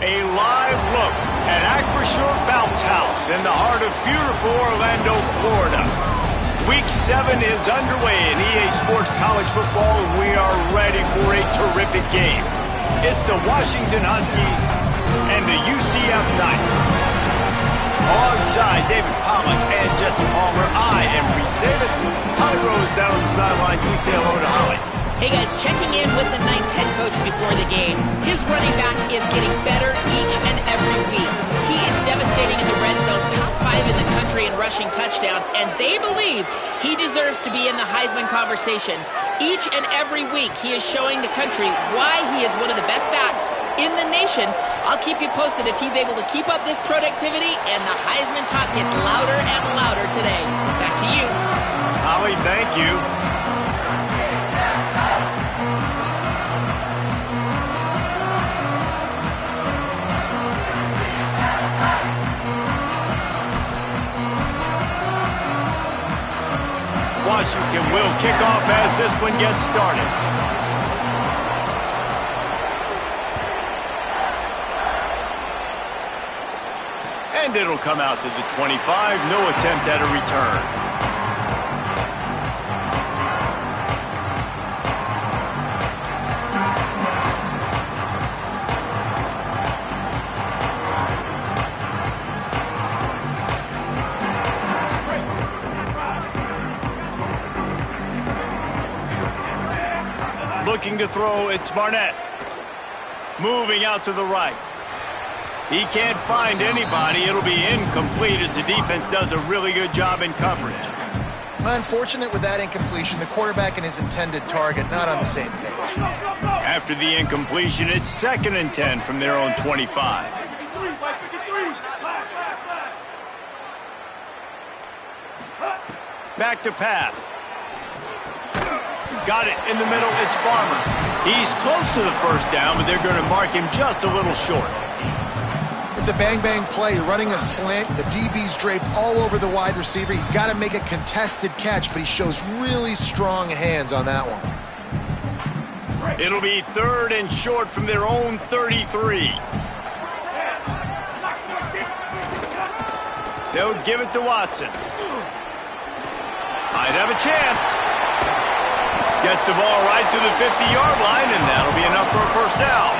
A live look at Acrisure Bounce House in the heart of beautiful Orlando, Florida. Week 7 is underway in EA Sports College Football, and we are ready for a terrific game. It's the Washington Huskies and the UCF Knights. Alongside David Pollock and Jesse Palmer, I am Reese Davis. Holly Rose down on the sidelines. We say hello to Holly. Hey guys, checking in with the Knights head coach before the game. His running back is getting better each and every week. He is devastating in the red zone, top 5 in the country in rushing touchdowns, and they believe he deserves to be in the Heisman conversation. Each and every week, he is showing the country why he is one of the best backs in the nation. I'll keep you posted if he's able to keep up this productivity, and the Heisman talk gets louder and louder today. Back to you. Holly, thank you. Washington will kick off as this one gets started. And it'll come out to the 25. No attempt at a return. Looking to throw, it's Barnett. Moving out to the right. He can't find anybody. It'll be incomplete as the defense does a really good job in coverage. Unfortunate with that incompletion. The quarterback and his intended target not on the same page. After the incompletion, it's 2nd and 10 from their own 25. Back to pass. Got it in the middle. It's Farmer. He's close to the first down, but they're going to mark him just a little short. It's a bang-bang play. You're running a slant. The DB's draped all over the wide receiver. He's got to make a contested catch, but he shows really strong hands on that one. It'll be 3rd and short from their own 33. They'll give it to Watson. Might have a chance. Gets the ball right to the 50-yard line, and that'll be enough for a first down.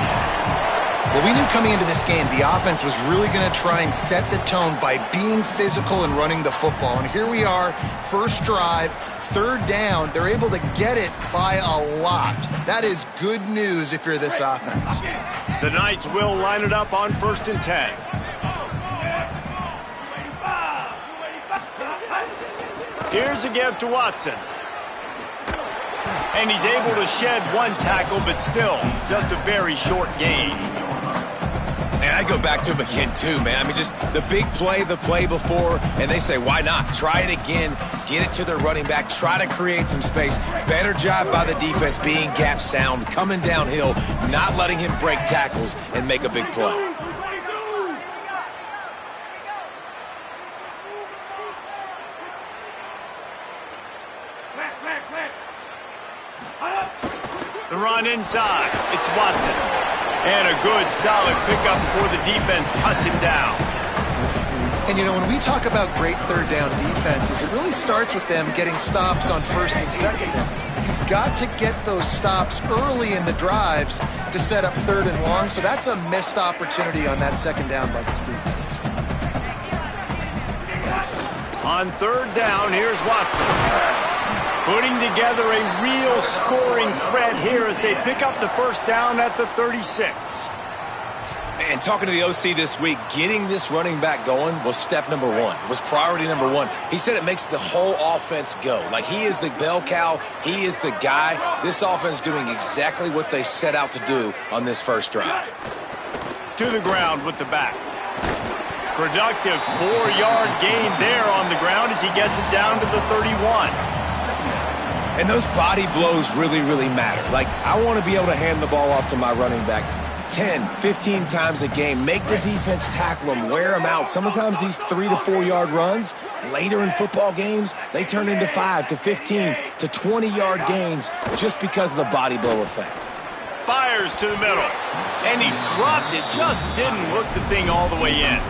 Well, we knew coming into this game the offense was really going to try and set the tone by being physical and running the football. And here we are, first drive, 3rd down. They're able to get it by a lot. That is good news if you're this offense. The Knights will line it up on 1st and 10. Here's a give to Watson. And he's able to shed 1 tackle, but still just a very short gain. And I go back to him again, too, man. I mean, just the big play, the play before, and they say, why not? Try it again, get it to their running back, try to create some space. Better job by the defense being gap sound, coming downhill, not letting him break tackles and make a big play. The run inside. It's Watson. And a good, solid pickup before the defense cuts him down. And, you know, when we talk about great 3rd down defenses, it really starts with them getting stops on 1st and 2nd down. You've got to get those stops early in the drives to set up 3rd and long, so that's a missed opportunity on that 2nd down by this defense. On 3rd down, here's Watson. Putting together a real scoring threat here as they pick up the first down at the 36. And talking to the OC this week, getting this running back going was step number 1. It was priority number 1. He said it makes the whole offense go. Like, he is the bell cow. He is the guy. This offense doing exactly what they set out to do on this first drive. To the ground with the back. Productive 4-yard gain there on the ground as he gets it down to the 31. And those body blows really, really matter. Like, I want to be able to hand the ball off to my running back 10, 15 times a game. Make the defense tackle them, wear them out. Sometimes these 3 to 4 yard runs, later in football games, they turn into 5 to 15 to 20 yard gains just because of the body blow effect. fires to the middle. And he dropped it, just didn't hook the thing all the way in.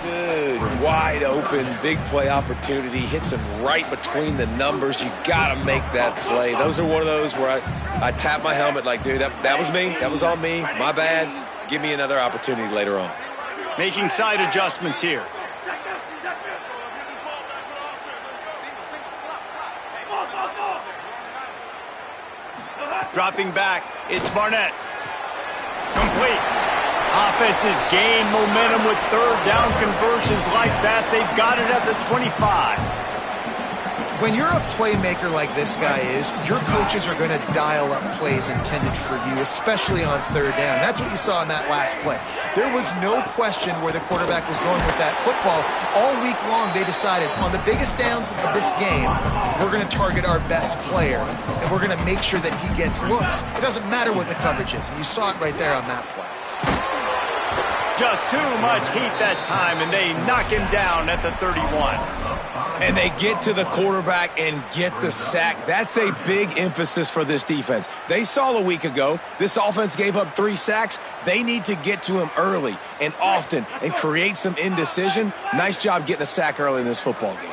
Good, wide open, big play opportunity. Hits him right between the numbers. You got to make that play. Those are one of those where I tap my helmet like, dude, that was me. That was on me. My bad. Give me another opportunity later on. Making side adjustments here. Dropping back, it's Barnett. Complete. Offenses gain momentum with third down conversions like that. They've got it at the 25. When you're a playmaker like this guy is, your coaches are going to dial up plays intended for you, especially on third down. That's what you saw in that last play. There was no question where the quarterback was going with that football. All week long, they decided on the biggest downs of this game, we're going to target our best player, and we're going to make sure that he gets looks. It doesn't matter what the coverage is, and you saw it right there on that play. Just too much heat that time, and they knock him down at the 31. And they get to the quarterback and get the sack. That's a big emphasis for this defense. They saw a week ago, this offense gave up 3 sacks. They need to get to him early and often and create some indecision. Nice job getting a sack early in this football game.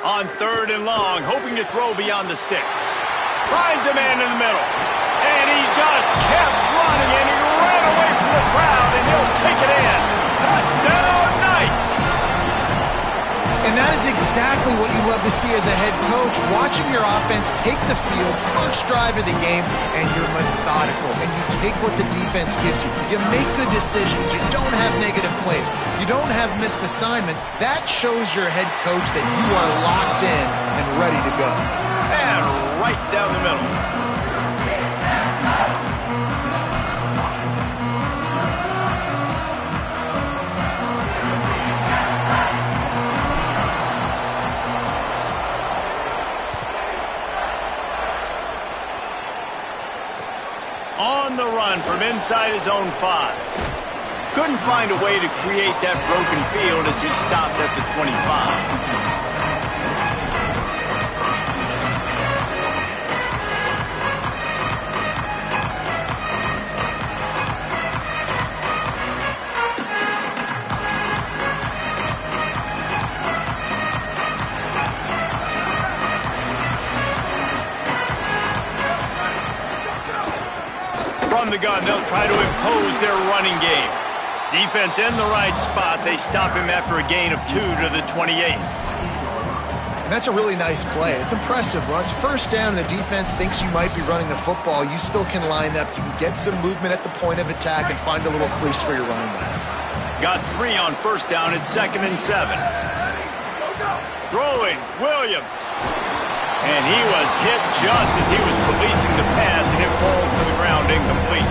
On third and long, hoping to throw beyond the sticks. Finds a man in the middle. And he just kept running, and he ran away from the crowd, and he'll take it in. Touchdown, Knights! And that is exactly what you love to see as a head coach, watching your offense take the field, first drive of the game, and you're methodical, and you take what the defense gives you. You make good decisions. You don't have negative plays. You don't have missed assignments. That shows your head coach that you are locked in and ready to go. And right down the middle. On the run from inside his own 5. Couldn't find a way to create that broken field as he stopped at the 25. From the gun, they'll try to impose their running game. Defense in the right spot. They stop him after a gain of 2 to the 28. And that's a really nice play. It's impressive. Once first down and the defense thinks you might be running the football, you still can line up. You can get some movement at the point of attack and find a little crease for your running back. Got 3 on first down at 2nd and 7. Throwing, Williams. And he was hit just as he was releasing the pass, and it falls to the ground incomplete.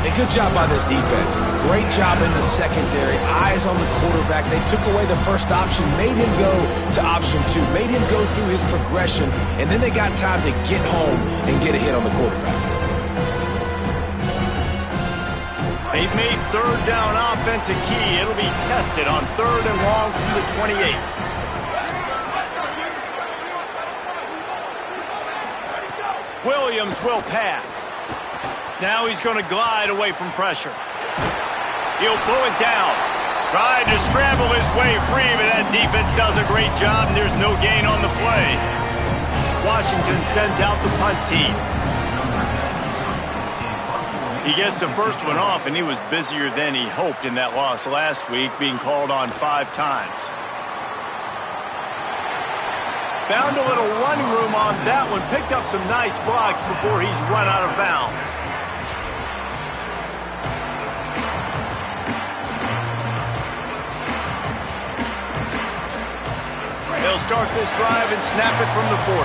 A good job by this defense. Great job in the secondary. Eyes on the quarterback. They took away the first option, made him go to option 2, made him go through his progression, and then they got time to get home and get a hit on the quarterback. They've made third down offense a key. It'll be tested on 3rd and long from the 28. Williams will pass. Now he's going to glide away from pressure. He'll pull it down. Tried to scramble his way free, but that defense does a great job, and there's no gain on the play. Washington sends out the punt team. He gets the first one off, and he was busier than he hoped in that loss last week, being called on 5 times. Found a little running room on that one. Picked up some nice blocks before he's run out of bounds. They'll start this drive and snap it from the 40.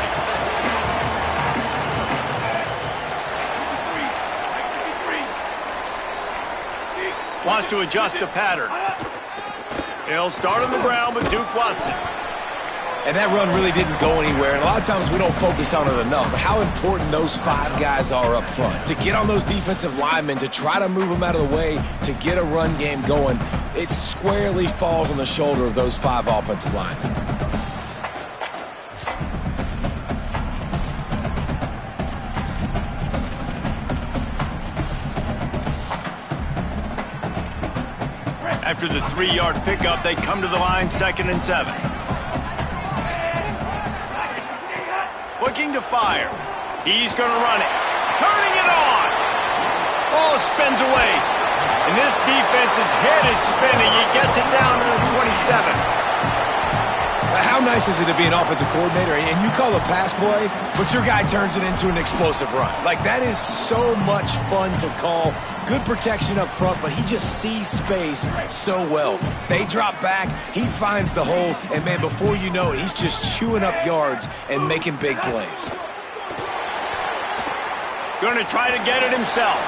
Wants to adjust the pattern. He'll start on the ground with Duke Watson. And that run really didn't go anywhere. And a lot of times we don't focus on it enough. But how important those 5 guys are up front. To get on those defensive linemen, to try to move them out of the way, to get a run game going, it squarely falls on the shoulder of those 5 offensive linemen. After the 3-yard pickup, they come to the line, 2nd and 7. Looking to fire. He's going to run it. Turning it on. Ball spins away. And this defense's head is spinning. He gets it down to the 27. How nice is it to be an offensive coordinator and you call a pass play, but your guy turns it into an explosive run? Like, that is so much fun to call. Good protection up front, but he just sees space so well. They drop back, he finds the holes, and, man, before you know it, he's just chewing up yards and making big plays. Going to try to get it himself.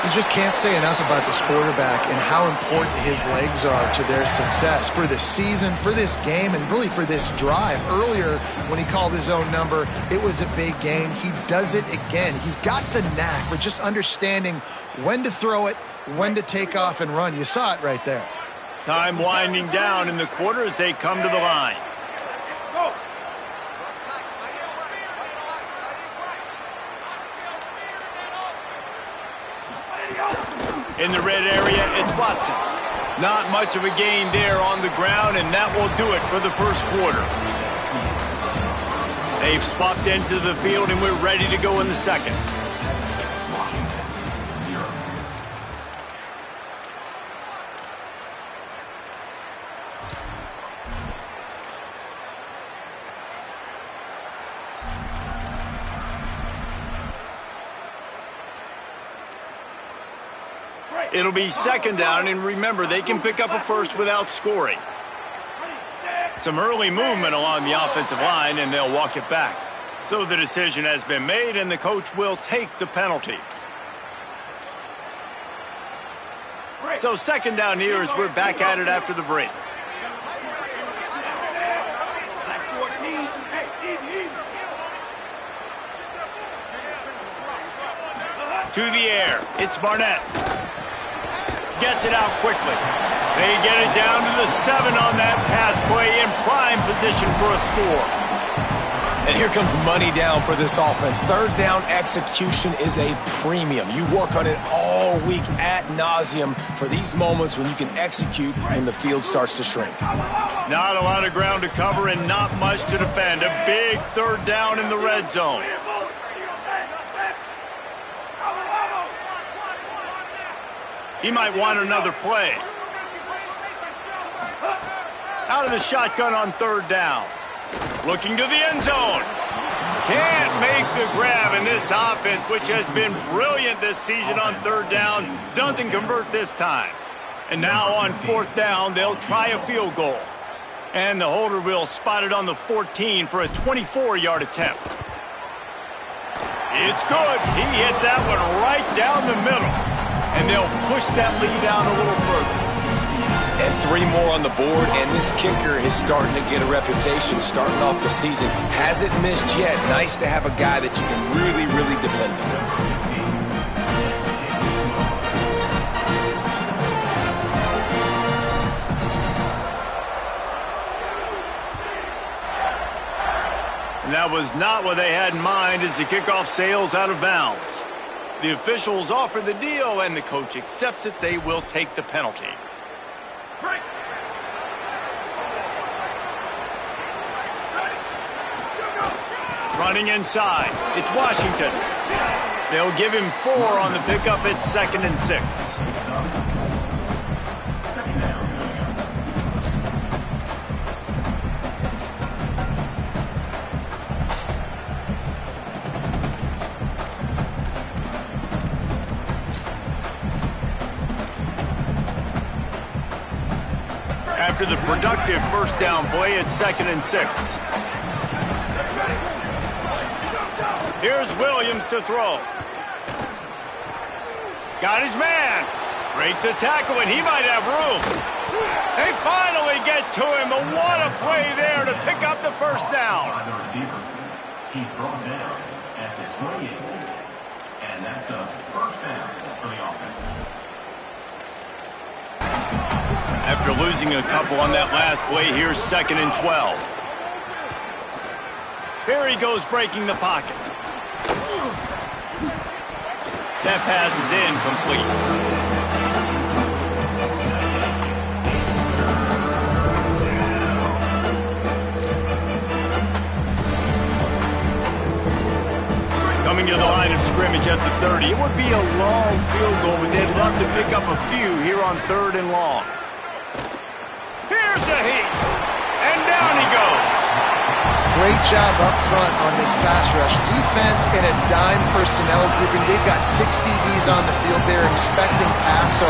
You just can't say enough about this quarterback and how important his legs are to their success for this season, for this game, and really for this drive. Earlier, when he called his own number, it was a big gain. He does it again. He's got the knack for just understanding when to throw it, when to take off and run. You saw it right there. Time winding down in the quarter as they come to the line. Go! In the red area, it's Watson. Not much of a gain there on the ground, and that will do it for the first quarter. They've swapped into the field, and we're ready to go in the second. It'll be 2nd down, and remember, they can pick up a first without scoring. Some early movement along the offensive line, and they'll walk it back. So the decision has been made, and the coach will take the penalty. So 2nd down here as we're back at it after the break. To the air, it's Barnett. Gets it out quickly. They get it down to the 7 on that pass play in prime position for a score. And here comes money down for this offense. 3rd down execution is a premium. You work on it all week ad nauseum for these moments when you can execute when the field starts to shrink. Not a lot of ground to cover and not much to defend. A big 3rd down in the red zone. He might want another play. Out of the shotgun on 3rd down. Looking to the end zone. Can't make the grab, and this offense, which has been brilliant this season on 3rd down, doesn't convert this time. And now on 4th down, they'll try a field goal. And the holder will spot it on the 14 for a 24-yard attempt. It's good. He hit that one right down the middle. And they'll push that lead out a little further. And 3 more on the board, and this kicker is starting to get a reputation starting off the season. Hasn't missed yet. Nice to have a guy that you can really, really depend on. And that was not what they had in mind as the kickoff sails out of bounds. The officials offer the deal, and the coach accepts it. They will take the penalty. Running inside, it's Washington. They'll give him 4 on the pickup at 2nd and 6. After the productive 1st down play, it's 2nd and 6. Here's Williams to throw. Got his man. Breaks a tackle, and he might have room. They finally get to him. But what a play there to pick up the 1st down. He's brought down at the 28. And that's a 1st down for the offense. After losing a couple on that last play, here's 2nd and 12. Here he goes breaking the pocket. That pass is incomplete. Coming to the line of scrimmage at the 30. It would be a long field goal, but they'd love to pick up a few here on 3rd and long. Here's a heat. And down he goes. Great job up front on this pass rush. Defense in a dime personnel grouping. They've got 6 DBs on the field. They're expecting pass, so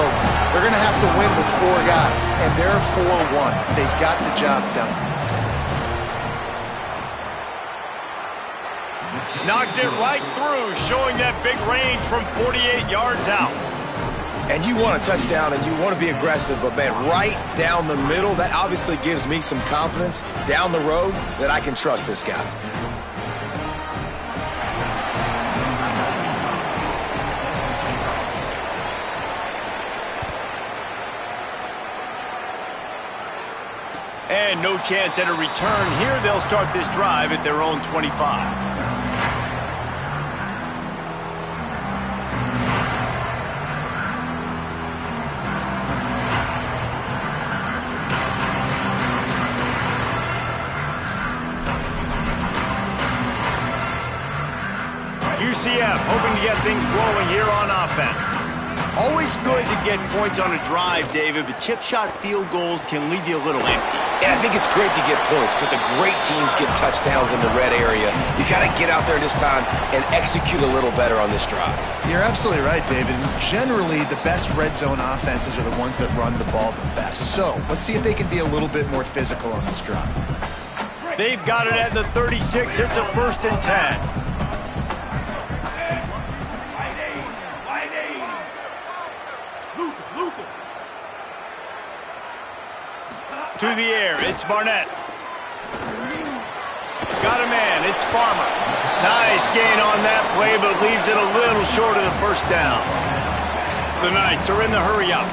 they're going to have to win with 4 guys. And they're 4-1. They got the job done. Knocked it right through, showing that big range from 48 yards out. And you want a touchdown and you want to be aggressive, but man, right down the middle, that obviously gives me some confidence down the road that I can trust this guy. And no chance at a return here. They'll start this drive at their own 25. UCF hoping to get things rolling here on offense. Always good to get points on a drive, David, but chip shot field goals can leave you a little empty. And I think it's great to get points, but the great teams get touchdowns in the red area. You got to get out there this time and execute a little better on this drive. You're absolutely right, David. Generally, the best red zone offenses are the ones that run the ball the best. So let's see if they can be a little bit more physical on this drive. They've got it at the 36. It's a 1st and 10. To the air, it's Barnett. Got a man, it's Farmer. Nice gain on that play, but leaves it a little short of the 1st down. The Knights are in the hurry-up.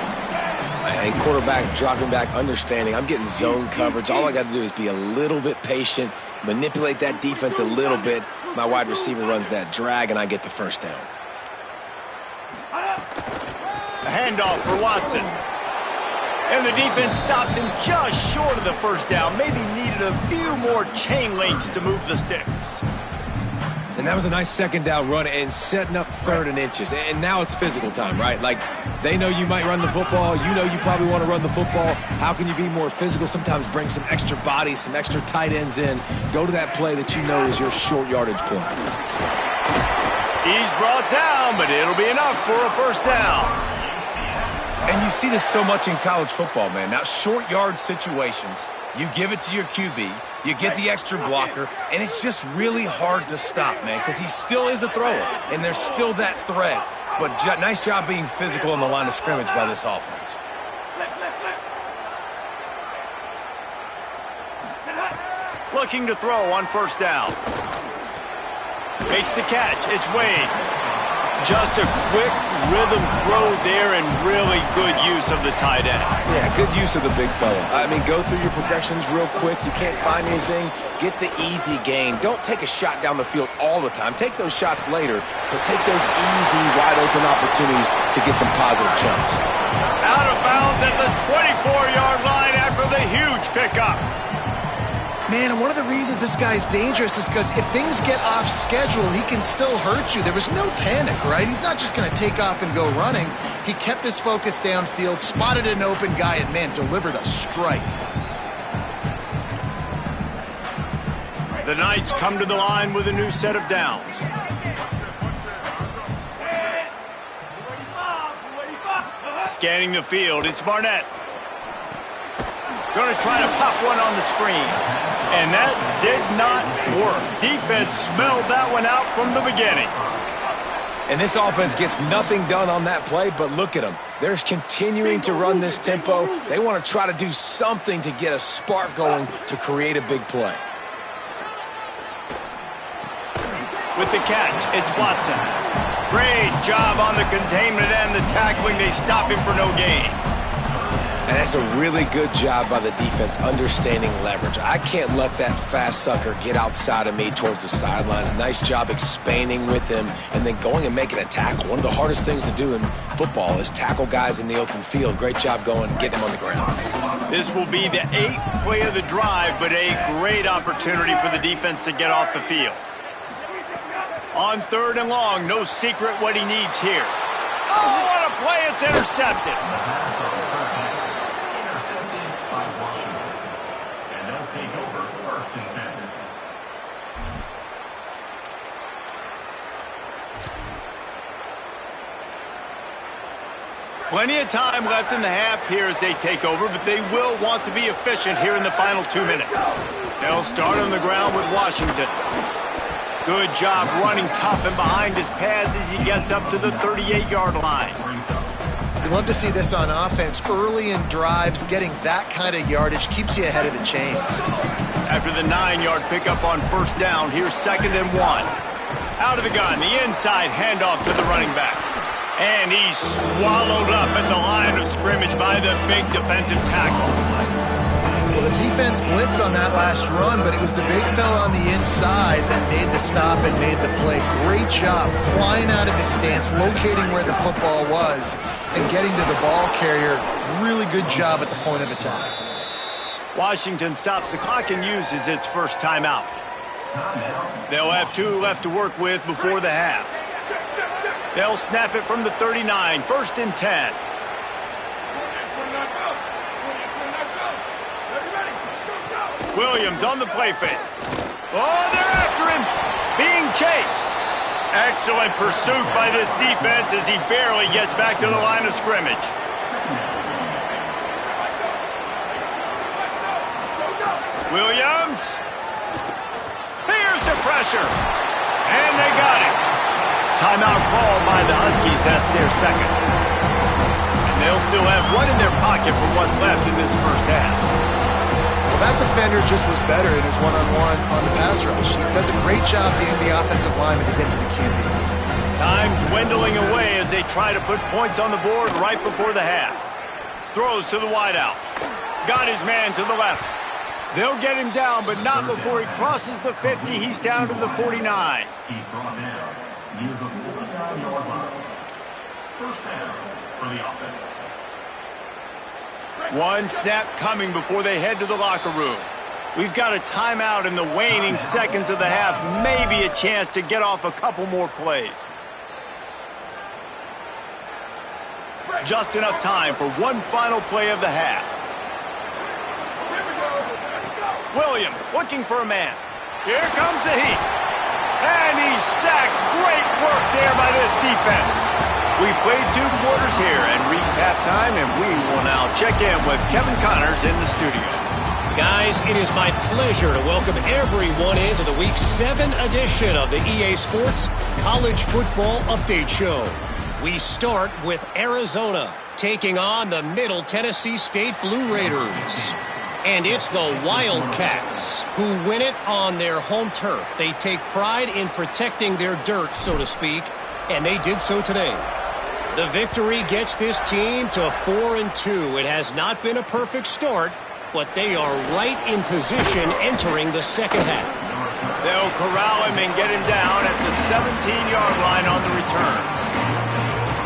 And quarterback dropping back, understanding. I'm getting zone coverage. All I got to do is be a little bit patient, manipulate that defense a little bit. My wide receiver runs that drag, and I get the 1st down. A handoff for Watson. And the defense stops him just short of the 1st down. Maybe needed a few more chain links to move the sticks. And that was a nice 2nd down run and setting up 3rd and inches. And now it's physical time, right? Like, they know you might run the football. You know you probably want to run the football. How can you be more physical? Sometimes bring some extra bodies, some extra tight ends in. Go to that play that you know is your short yardage play. He's brought down, but it'll be enough for a 1st down. And you see this so much in college football, man. Now, short yard situations, you give it to your QB, you get the extra blocker, and it's just really hard to stop, man, because he still is a thrower, and there's still that threat. But nice job being physical on the line of scrimmage by this offense. Looking to throw on 1st down. Makes the catch. It's Wade. Just a quick rhythm throw there and really good use of the tight end. Yeah, good use of the big fella. I mean, go through your progressions real quick. You can't find anything. Get the easy gain. Don't take a shot down the field all the time. Take those shots later, but take those easy, wide-open opportunities to get some positive chunks. Out of bounds at the 24-yard line after the huge pickup. Man, and one of the reasons this guy's dangerous is because if things get off schedule, he can still hurt you. There was no panic, right? He's not just going to take off and go running. He kept his focus downfield, spotted an open guy, and, man, delivered a strike. The Knights come to the line with a new set of downs. Scanning the field, it's Barnett. Going to try to pop one on the screen. And that did not work. Defense smelled that one out from the beginning. And this offense gets nothing done on that play, but look at them. They're continuing to run this tempo. They want to try to do something to get a spark going to create a big play. With the catch, it's Watson. Great job on the containment and the tackling. They stop him for no gain. And that's a really good job by the defense understanding leverage. I can't let that fast sucker get outside of me towards the sidelines. Nice job expanding with him and then going and making a tackle. One of the hardest things to do in football is tackle guys in the open field. Great job going, getting him on the ground. This will be the 8th play of the drive, but a great opportunity for the defense to get off the field. On 3rd and long, no secret what he needs here. Oh, what a play. It's intercepted. The pass on 3rd down. Intercepted by Washington. And they'll take over 1st and 10. Plenty of time left in the half here as they take over, but they will want to be efficient here in the final 2 minutes. They'll start on the ground with Washington. Good job running tough and behind his pads as he gets up to the 38-yard line. You love to see this on offense. Early in drives, getting that kind of yardage keeps you ahead of the chains. After the 9-yard pickup on 1st down, here's 2nd and 1. Out of the gun, the inside handoff to the running back. And he's swallowed up at the line of scrimmage by the big defensive tackle. Well, the defense blitzed on that last run, but it was the big fella on the inside that made the stop and made the play. Great job flying out of his stance, locating where the football was, and getting to the ball carrier. Really good job at the point of attack. Washington stops the clock and uses its first timeout. They'll have 2 left to work with before the half. They'll snap it from the 39, 1st and 10. Williams on the play fake. Oh, they're after him, being chased. Excellent pursuit by this defense as he barely gets back to the line of scrimmage. Williams. Here's the pressure. And they got it. Timeout called by the Huskies. That's their 2nd. And they'll still have one in their pocket for what's left in this first half. Well, that defender just was better in his one-on-one on the pass rush. He does a great job being the offensive lineman to get to the QB. Time dwindling away as they try to put points on the board right before the half. Throws to the wideout. Got his man to the left. They'll get him down, but not before he crosses the 50. He's down to the 49. He's brought down near the 49-yard line. 1st down for the offense. One snap coming before they head to the locker room. We've got a timeout in the waning seconds of the half. Maybe a chance to get off a couple more plays. Just enough time for one final play of the half. Williams looking for a man. Here comes the heat. And he's sacked. Great work there by this defense. We played 2 quarters here and reached halftime, and we will now check in with Kevin Connors in the studio. Guys, it is my pleasure to welcome everyone into the Week 7 edition of the EA Sports College Football Update Show. We start with Arizona taking on the Middle Tennessee State Blue Raiders. And it's the Wildcats who win it on their home turf. They take pride in protecting their dirt, so to speak, and they did so today. The victory gets this team to 4-2. It has not been a perfect start, but they are right in position entering the second half. They'll corral him and get him down at the 17-yard line on the return.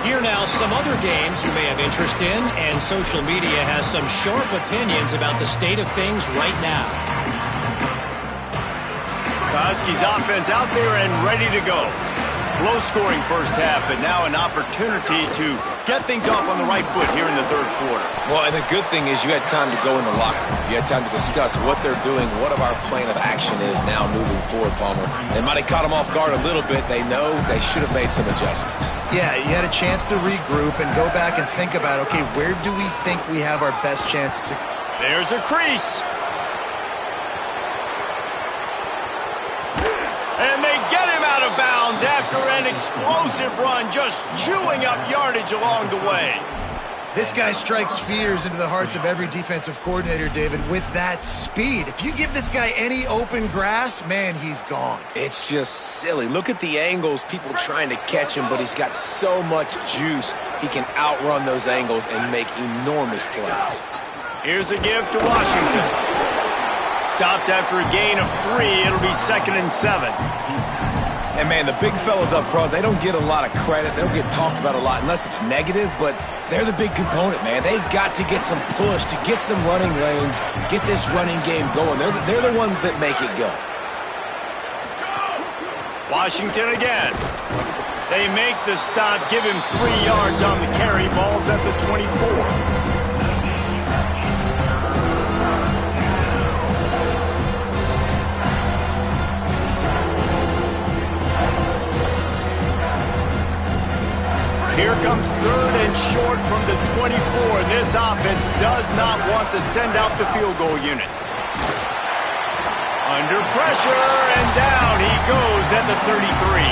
Here now some other games you may have interest in, and social media has some sharp opinions about the state of things right now. The Huskies offense out there and ready to go. Low-scoring first half, but now an opportunity to get things off on the right foot here in the 3rd quarter. Well, and the good thing is you had time to go in the locker room. You had time to discuss what they're doing, what our plan of action is now moving forward, Palmer. They might have caught them off guard a little bit. They know they should have made some adjustments. Yeah, you had a chance to regroup and go back and think about, okay, where do we think we have our best chances? There's a crease. And they get him out of bounds after an explosive run, just chewing up yardage along the way. This guy strikes fears into the hearts of every defensive coordinator, David, with that speed. If you give this guy any open grass, man, he's gone. It's just silly. Look at the angles, people trying to catch him, but he's got so much juice. He can outrun those angles and make enormous plays. Here's a give to Washington. Stopped after a gain of 3. It'll be 2nd and 7. And, man, the big fellas up front, they don't get a lot of credit. They don't get talked about a lot unless it's negative, but they're the big component, man. They've got to get some push, to get some running lanes, get this running game going. They're the ones that make it go. Washington again. They make the stop, give him 3 yards on the carry. Ball's at the 24. Here comes 3rd and short from the 24. This offense does not want to send out the field goal unit. Under pressure, and down he goes at the 33.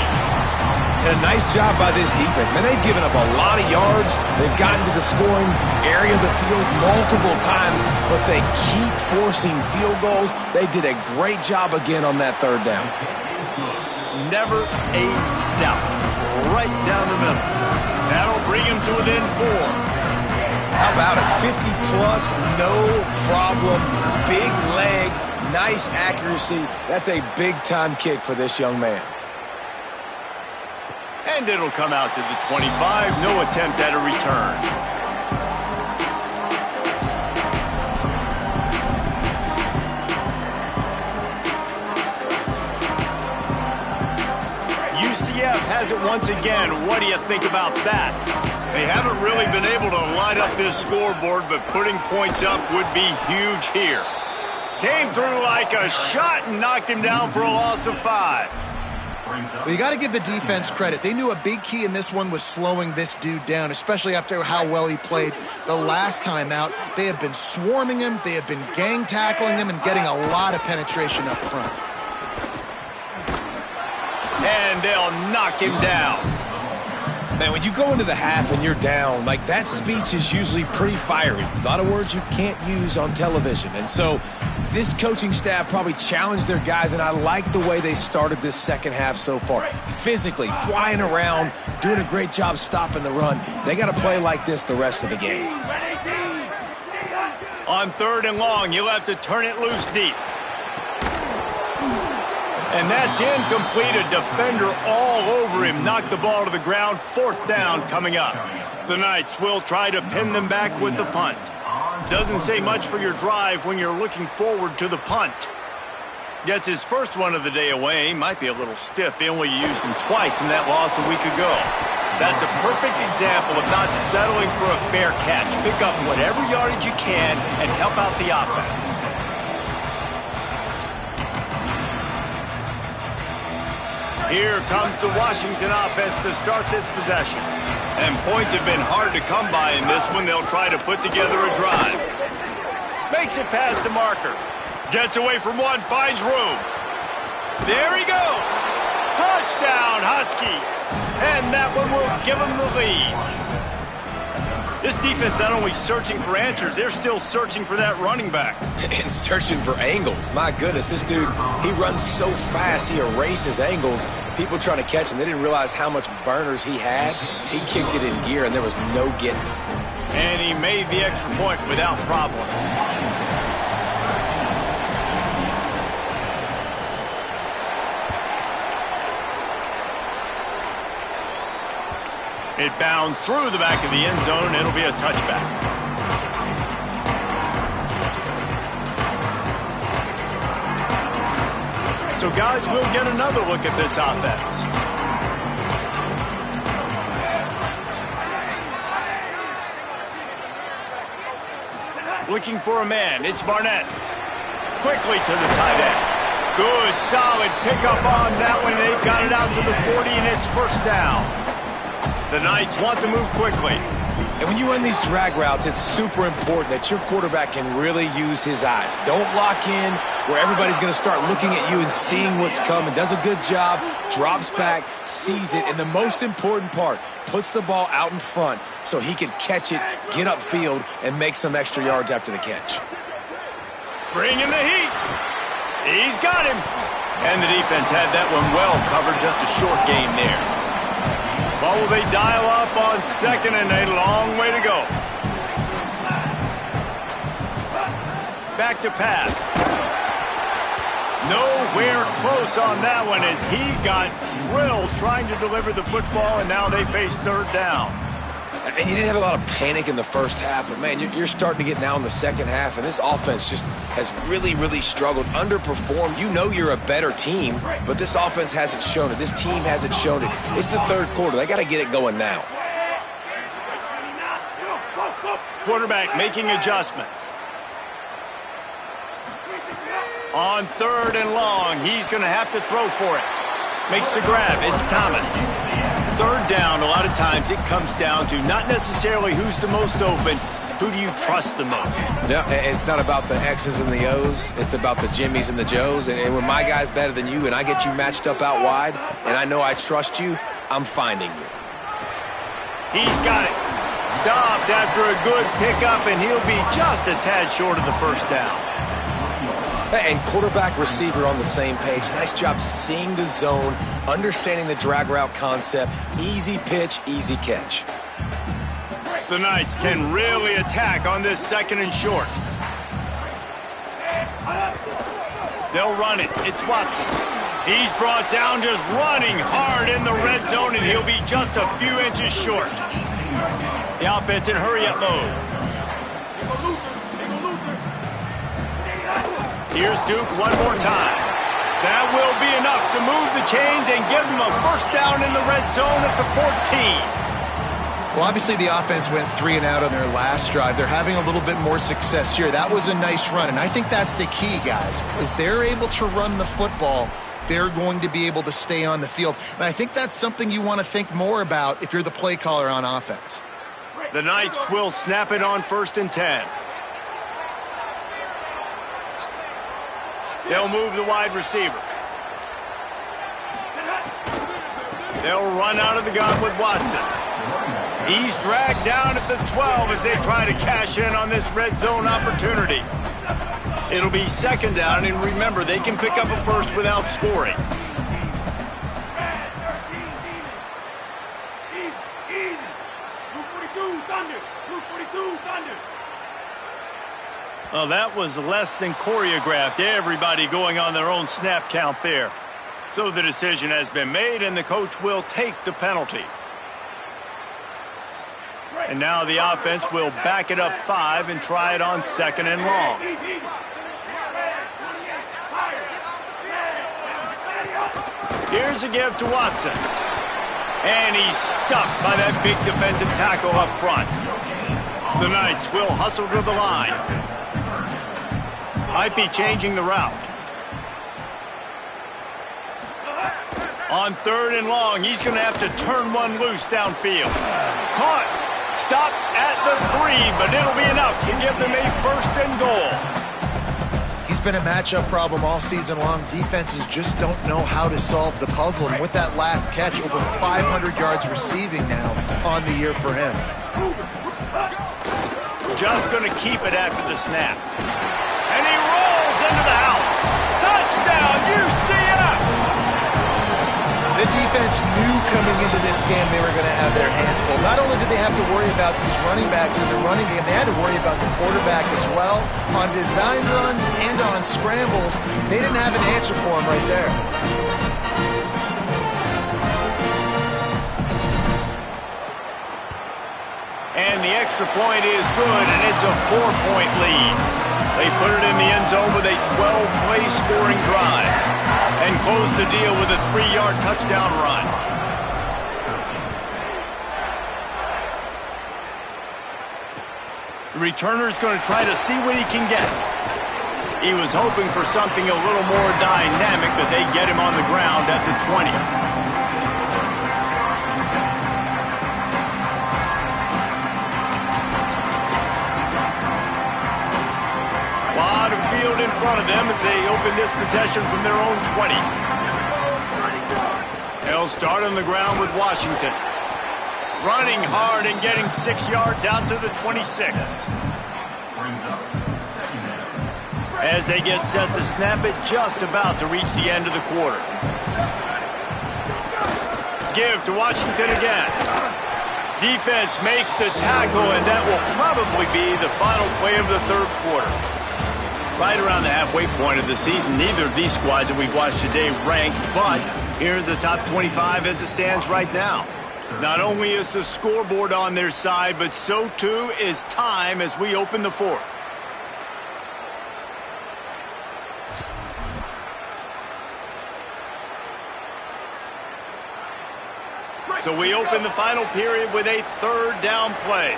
And a nice job by this defense. Man, they've given up a lot of yards. They've gotten to the scoring area of the field multiple times, but they keep forcing field goals. They did a great job again on that 3rd down. Never a doubt. Right down the middle. That'll bring him to within 4. How about it? 50-plus, no problem. Big leg, nice accuracy. That's a big-time kick for this young man. And it'll come out to the 25. No attempt at a return. UCF has it once again. What do you think about that? They haven't really been able to light up this scoreboard, but putting points up would be huge here. Came through like a shot and knocked him down for a loss of 5. Well, you got to give the defense credit. They knew a big key in this one was slowing this dude down, especially after how well he played the last time out. They have been swarming him. They have been gang tackling him and getting a lot of penetration up front. And they'll knock him down. Man, when you go into the half and you're down, like that speech is usually pretty fiery. A lot of words you can't use on television. And so this coaching staff probably challenged their guys, and I like the way they started this second half so far. Physically, flying around, doing a great job stopping the run. They got to play like this the rest of the game. On 3rd and long, you'll have to turn it loose deep. And that's incomplete. A defender all over him. Knocked the ball to the ground. 4th down coming up. The Knights will try to pin them back with the punt. Doesn't say much for your drive when you're looking forward to the punt. Gets his first one of the day away. Might be a little stiff. They only used him twice in that loss a week ago. That's a perfect example of not settling for a fair catch. Pick up whatever yardage you can and help out the offense. Here comes the Washington offense to start this possession. And points have been hard to come by in this one. They'll try to put together a drive. Makes it past the marker. Gets away from one, finds room. There he goes. Touchdown, Huskies. And that one will give them the lead. This defense not only searching for answers, they're still searching for that running back. And searching for angles. My goodness, this dude, he runs so fast, he erases angles. People trying to catch him, they didn't realize how much burners he had. He kicked it in gear, and there was no getting it. And he made the extra point without problem. It bounds through the back of the end zone. It'll be a touchback. So, guys, we'll get another look at this offense. Looking for a man. It's Barnett. Quickly to the tight end. Good, solid pickup on that one. They've got it out to the 40, and it's 1st down. The Knights want to move quickly. And when you run these drag routes, it's super important that your quarterback can really use his eyes. Don't lock in where everybody's going to start looking at you and seeing what's coming. Does a good job, drops back, sees it, and the most important part, puts the ball out in front so he can catch it, get upfield, and make some extra yards after the catch. Bringing the heat. He's got him. And the defense had that one well covered, just a short game there. Well, will they dial up on 2nd and a long way to go? Back to pass. Nowhere close on that one as he got drilled trying to deliver the football, and now they face 3rd down. And you didn't have a lot of panic in the first half, but, man, you're starting to get now in the second half, and this offense just has really, really struggled, underperformed. You know you're a better team, but this offense hasn't shown it. This team hasn't shown it. It's the third quarter. They got to get it going now. Quarterback making adjustments. On 3rd and long, he's going to have to throw for it. Makes the grab. It's Thomas. 3rd down, a lot of times it comes down to not necessarily who's the most open, who do you trust the most? Yeah, it's not about the X's and the O's. It's about the Jimmys and the Joes. And when my guy's better than you and I get you matched up out wide and I know I trust you, I'm finding you. He's got it. Stopped after a good pickup, and he'll be just a tad short of the first down. And quarterback receiver on the same page. Nice job seeing the zone, understanding the drag route concept. Easy pitch, easy catch. The Knights can really attack on this 2nd and short. They'll run it. It's Watson. He's brought down just running hard in the red zone, and he'll be just a few inches short. The offense in hurry-up mode. Here's Duke one more time. That will be enough to move the chains and give them a first down in the red zone at the 14. Well, obviously the offense went 3 and out on their last drive. They're having a little bit more success here. That was a nice run, and I think that's the key, guys. If they're able to run the football, they're going to be able to stay on the field. And I think that's something you want to think more about if you're the play caller on offense. The Knights will snap it on 1st and 10. They'll move the wide receiver. They'll run out of the gun with Watson. He's dragged down at the 12 as they try to cash in on this red zone opportunity. It'll be 2nd down, and remember, they can pick up a first without scoring. Well, that was less than choreographed. Everybody going on their own snap count there. So the decision has been made, and the coach will take the penalty. And now the offense will back it up 5 and try it on 2nd and long. Here's a give to Watson. And he's stuffed by that big defensive tackle up front. The Knights will hustle to the line. Might be changing the route. On 3rd and long, he's going to have to turn one loose downfield. Caught. Stopped at the 3, but it'll be enough to give them a 1st and goal. He's been a matchup problem all season long. Defenses just don't know how to solve the puzzle. And with that last catch, over 500 yards receiving now on the year for him. Just going to keep it after the snap. And he rolls into the house. Touchdown, UCF! The defense knew coming into this game they were going to have their hands full. Not only did they have to worry about these running backs in the running game, they had to worry about the quarterback as well. On design runs and on scrambles, they didn't have an answer for him right there. And the extra point is good, and it's a 4-point lead. They put it in the end zone with a 12-play scoring drive and close the deal with a 3-yard touchdown run. The returner's going to try to see what he can get. He was hoping for something a little more dynamic, but they get him on the ground at the 20. Field in front of them as they open this possession from their own 20. They'll start on the ground with Washington. Running hard and getting 6 yards out to the 26. As they get set to snap it, just about to reach the end of the quarter. Give to Washington again. Defense makes the tackle, and that will probably be the final play of the 3rd quarter. Right around the halfway point of the season, neither of these squads that we've watched today ranked, but here's the top 25 as it stands right now. Not only is the scoreboard on their side, but so too is time as we open the fourth. So we open the final period with a third down play.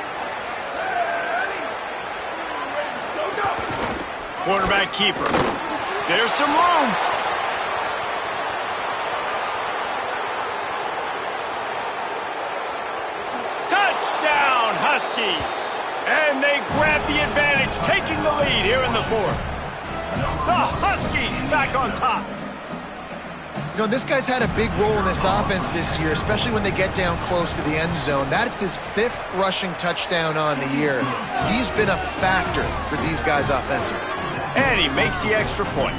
Quarterback keeper. There's some room. Touchdown, Huskies. And they grab the advantage, taking the lead here in the fourth. The Huskies back on top. You know, this guy's had a big role in this offense this year, especially when they get down close to the end zone. That's his 5th rushing touchdown on the year. He's been a factor for these guys offensively. And he makes the extra point.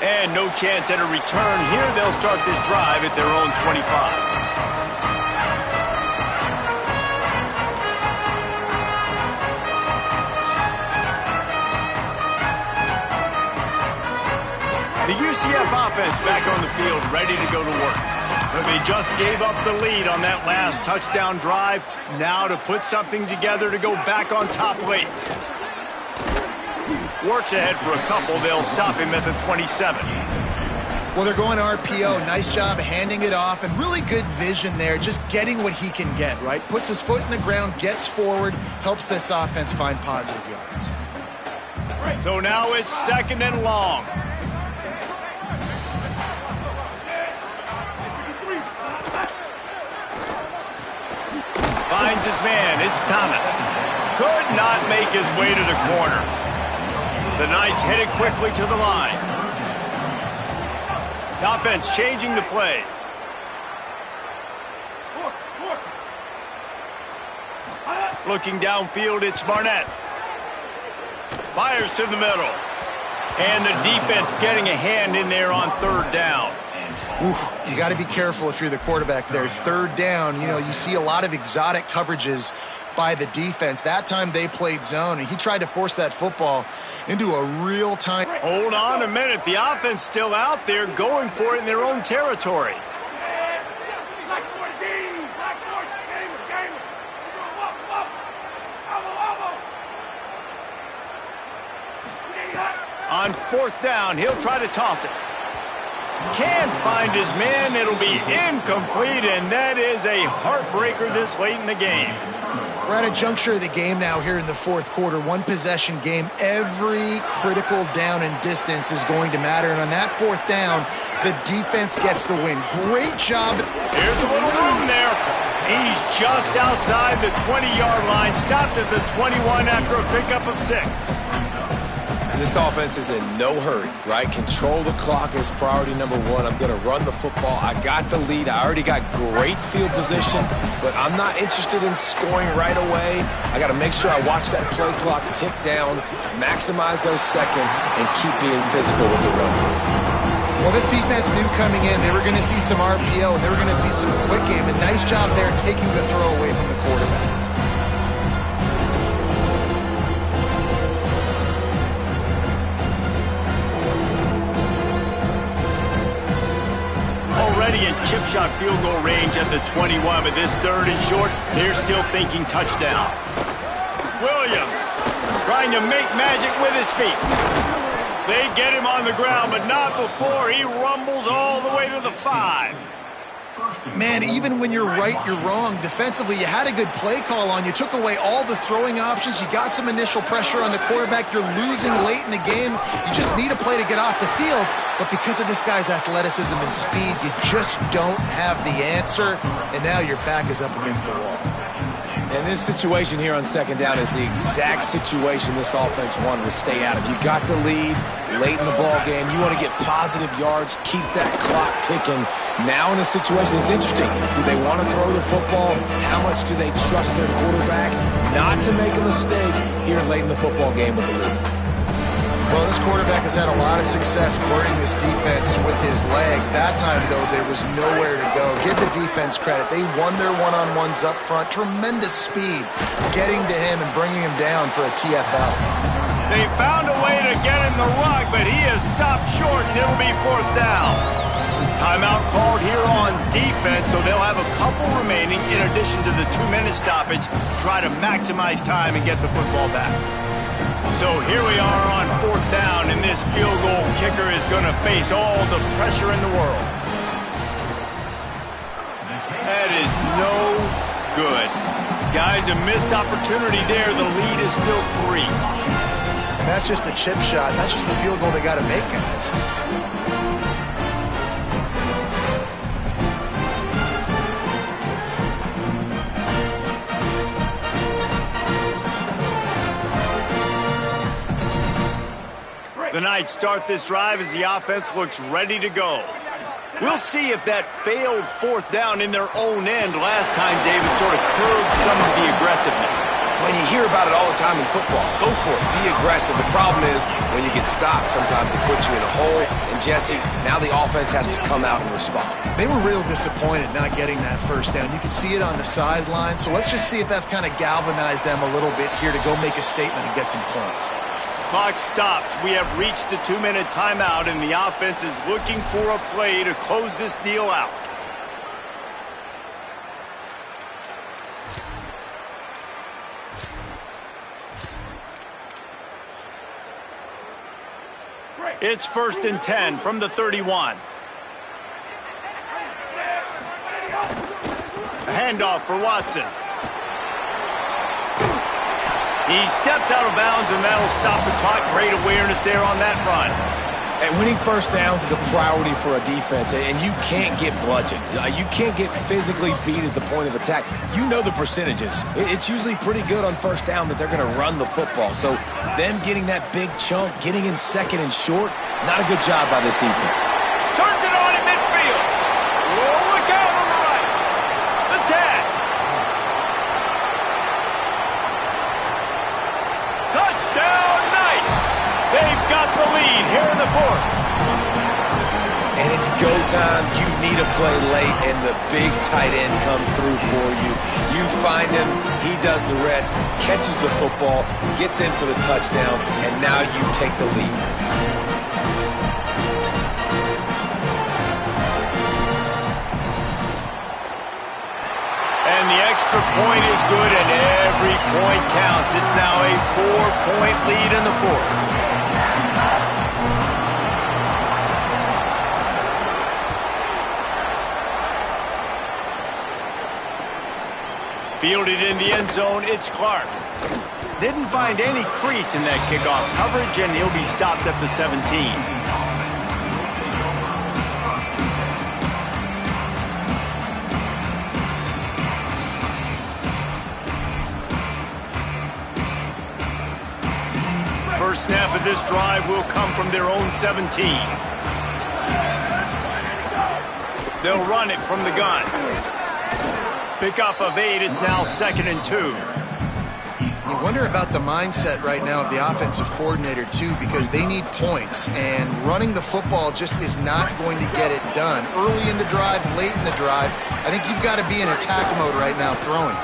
And no chance at a return here. They'll start this drive at their own 25. The UCF offense back on the field, ready to go to work. So they just gave up the lead on that last touchdown drive. Now to put something together to go back on top late. Works ahead for a couple. They'll stop him at the 27. Well, they're going RPO. Nice job handing it off, and really good vision there, just getting what he can get, right? Puts his foot in the ground, gets forward, helps this offense find positive yards. So now it's 2nd and long. Finds his man. It's Thomas. Could not make his way to the corner. The Knights headed quickly to the line. The offense changing the play. Looking downfield, it's Barnett. Fires to the middle. And the defense getting a hand in there on 3rd down. Oof, you got to be careful if you're the quarterback there. 3rd down, you know, you see a lot of exotic coverages by the defense. That time they played zone, and he tried to force that football into a real-time. Hold on a minute. The offense still out there going for it in their own territory. On 4th down, he'll try to toss it. Can't find his man. It'll be incomplete, and that is a heartbreaker this late in the game. We're at a juncture of the game now here in the 4th quarter. 1-possession game. Every critical down and distance is going to matter. And on that 4th down, the defense gets the win. Great job. Here's a little room there. He's just outside the 20-yard line. Stopped at the 21 after a pickup of 6. And this offense is in no hurry, right? Control the clock is priority number 1. I'm going to run the football. I got the lead. I already got great field position, but I'm not interested in scoring right away. I got to make sure I watch that play clock tick down, maximize those seconds, and keep being physical with the run game. Well, this defense knew coming in they were going to see some RPO, and they were going to see some quick game. And nice job there taking the throw away from the quarterback. Already in chip shot field goal range at the 21, but this 3rd and short, they're still thinking touchdown. Williams trying to make magic with his feet. They get him on the ground, but not before he rumbles all the way to the 5. Man, even when you're right, you're wrong. Defensively, you had a good play call on. You took away all the throwing options. You got some initial pressure on the quarterback. You're losing late in the game. You just need a play to get off the field. But because of this guy's athleticism and speed, you just don't have the answer. And now your back is up against the wall. And this situation here on 2nd down is the exact situation this offense wanted to stay out of. You got the lead late in the ball game. You want to get positive yards, keep that clock ticking. Now in a situation, it's interesting. Do they want to throw the football? How much do they trust their quarterback not to make a mistake here late in the football game with the lead? Well, this quarterback has had a lot of success boarding this defense with his legs. That time, though, there was nowhere to go. Give the defense credit. They won their one-on-ones up front. Tremendous speed getting to him and bringing him down for a TFL. They found a way to get in the rug, but he has stopped short, and it'll be 4th down. Timeout called here on defense, so they'll have a couple remaining in addition to the 2-minute stoppage to try to maximize time and get the football back. So here we are on 4th down, and this field goal kicker is going to face all the pressure in the world. That is no good. Guys, a missed opportunity there. The lead is still 3. And that's just the chip shot. That's just the field goal they got to make, guys. The Knights start this drive as the offense looks ready to go. We'll see if that failed 4th down in their own end last time, David, sort of curbed some of the aggressiveness. When you hear about it all the time in football, go for it. Be aggressive. The problem is when you get stopped, sometimes it puts you in a hole. And, Jesse, now the offense has to come out and respond. They were real disappointed not getting that 1st down. You can see it on the sideline. So let's just see if that's kind of galvanized them a little bit here to go make a statement and get some points. Clock stops. We have reached the 2-minute timeout, and the offense is looking for a play to close this deal out. It's 1st and 10 from the 31. A handoff for Watson. He steps out of bounds, and that'll stop the clock. Great awareness there on that run. And winning 1st downs is a priority for a defense, and you can't get bludgeoned. You can't get physically beat at the point of attack. You know the percentages. It's usually pretty good on 1st down that they're going to run the football. So them getting that big chunk, getting in 2nd and short, not a good job by this defense. Turns it on in midfield. Oh, look out on the right. The tag. Touchdown Knights. They've got the lead here in the 4th. And it's go time. You need a play late, and the big tight end comes through for you. You find him, he does the rest, catches the football, gets in for the touchdown, and now you take the lead. And the extra point is good, and every point counts. It's now a 4-point lead in the 4th. Fielded in the end zone, it's Clark. Didn't find any crease in that kickoff coverage, and he'll be stopped at the 17. First snap of this drive will come from their own 17. They'll run it from the gun. Pickup of 8, it's now 2nd and 2. You wonder about the mindset right now of the offensive coordinator, too, because they need points, and running the football just is not going to get it done. Early in the drive, late in the drive, I think you've got to be in attack mode right now throwing.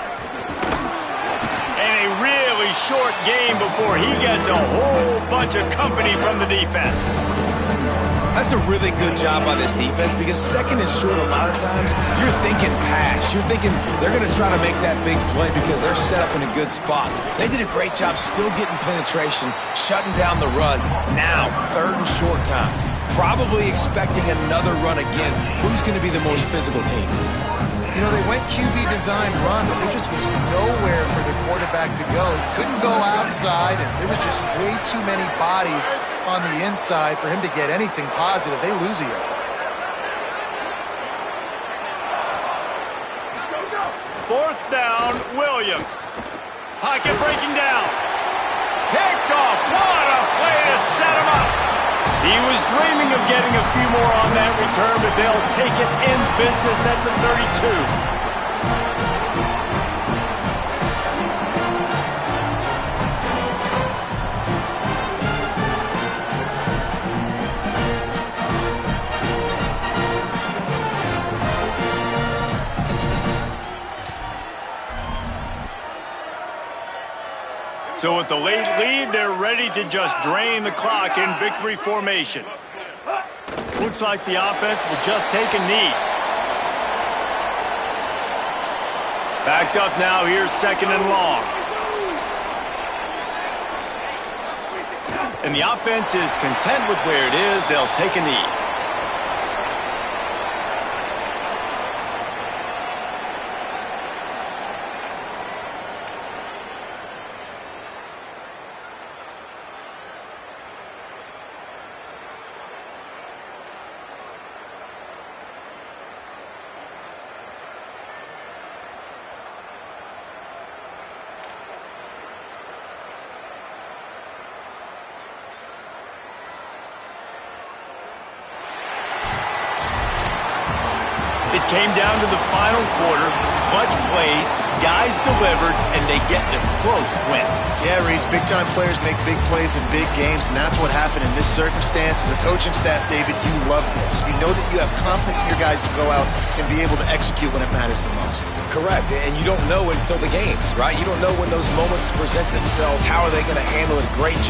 And a really short game before he gets a whole bunch of company from the defense. That's a really good job by this defense because 2nd and short, a lot of times, you're thinking pass. You're thinking they're going to try to make that big play because they're set up in a good spot. They did a great job still getting penetration, shutting down the run. Now, 3rd and short time. Probably expecting another run again. Who's going to be the most physical team? You know, they went QB design run, but there just was nowhere for their quarterback to go. He couldn't go outside, and there was just way too many bodies on the inside for him to get anything positive. They lose a yard. 4th down, Williams. Pocket breaking down. Picked off. What a play to set him up. He was dreaming of getting a few more on that return, but they'll take it in business at the 32. So with the late lead, they're ready to just drain the clock in victory formation. Looks like the offense will just take a knee. Backed up now, here's 2nd and long. And the offense is content with where it is. They'll take a knee. It came down to the final quarter. Clutch plays, guys delivered, and they get the close win. Yeah, Reese, big-time players make big plays in big games, and that's what happened in this circumstance. As a coaching staff, David, you love this. You know that you have confidence in your guys to go out and be able to execute when it matters the most. Correct, and you don't know until the games, right? You don't know when those moments present themselves. How are they going to handle it? Great job.